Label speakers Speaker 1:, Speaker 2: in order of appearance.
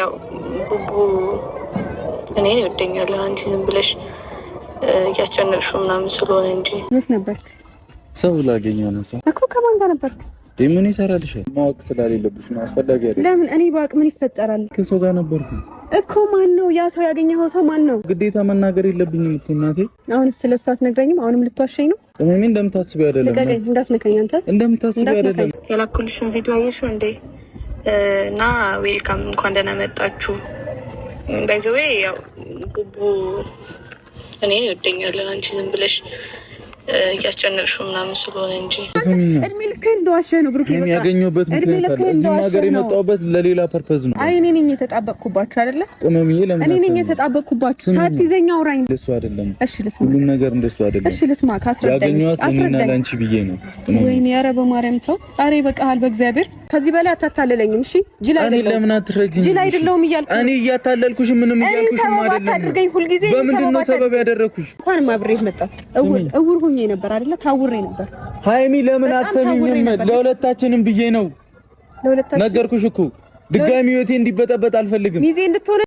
Speaker 1: ያው ቡቡ እኔ ይወደኛል አንቺ ዝም ብለሽ ያስጨነቅሽው ምናምን ስለሆነ እንጂ።
Speaker 2: የት ነበርክ?
Speaker 3: ሰው ላገኘው ነው ሰው
Speaker 2: እኮ። ከማን ጋር ነበርክ?
Speaker 3: ምን ይሰራልሽ? ማወቅ ስለሌለብሽ ነው። አስፈላጊ አይደለም።
Speaker 2: ለምን? እኔ ባቅ ምን ይፈጠራል?
Speaker 3: ከሰው ጋር ነበርኩ
Speaker 2: እኮ። ማን ነው ያ ሰው? ያገኘኸው ሰው ማን ነው?
Speaker 3: ግዴታ መናገር የለብኝም እኮ እናቴ።
Speaker 2: አሁን ስለሷ አትነግረኝም? አሁንም ልትዋሸኝ ነው?
Speaker 3: እኔ እንደምታስቢው አይደለም።
Speaker 2: ልቀቀኝ፣ እንዳትነካኝ አንተ።
Speaker 3: እንደምታስቢው አይደለም።
Speaker 1: የላኩልሽን ቪዲዮ አየሽው እንዴ? እና ዌልካም፣ እንኳን ደህና መጣችሁ። ባይ ዘ ዌይ ያው ቡቡ እኔ ይወደኛል አንቺ ዝም ብለሽ ያስጨነቅሽው ምናምን ስለሆነ እንጂ።
Speaker 2: እድሜ ልክ እንደዋሸህ ነው ብሩክ።
Speaker 3: ያገኘሁበት ምክንያት አለ። እዚህ ሀገር የመጣሁበት ለሌላ ፐርፐዝ ነው።
Speaker 2: አይ እኔ ነኝ የተጣበቅኩባችሁ አይደለ?
Speaker 3: ቅመምዬ ለምን?
Speaker 2: እኔ ነኝ የተጣበቅኩባችሁ። ሳትይዘኝ አውራኝ። እንደሱ
Speaker 3: አይደለም።
Speaker 2: እሺ ልስማ።
Speaker 3: ሁሉም ነገር እንደሱ አይደለም።
Speaker 2: እሺ ልስማ። ካስረዳኝ
Speaker 3: አስረዳኝ። ለአንቺ ብዬ ነው።
Speaker 2: ወይኔ ኧረ በማርያም ተው። ኧረ ይበቃሃል በእግዚአብሔር። ከዚህ በላይ አታታለለኝም። እሺ ጅል አይደለም።
Speaker 3: እኔ ለምን አትረጂኝ?
Speaker 2: ጅል አይደለም እያልኩ
Speaker 3: እኔ እያታለልኩሽ ምንም እያልኩሽ አይደለም።
Speaker 2: አታድርገኝ ሁልጊዜ።
Speaker 3: በምንድን ነው ሰበብ ያደረኩሽ?
Speaker 2: እንኳን አብሬህ መጣሁ። እውር ሁኜ ነበር አይደለ? ታውሬ ነበር።
Speaker 3: ሃይሚ ለምን አትሰሚኝም? ለሁለታችንም ብዬ ነው። ነገርኩሽ እኮ ድጋሚ ህይወቴ እንዲበጠበጥ አልፈልግም።
Speaker 2: ሚዜ እንድትሆነ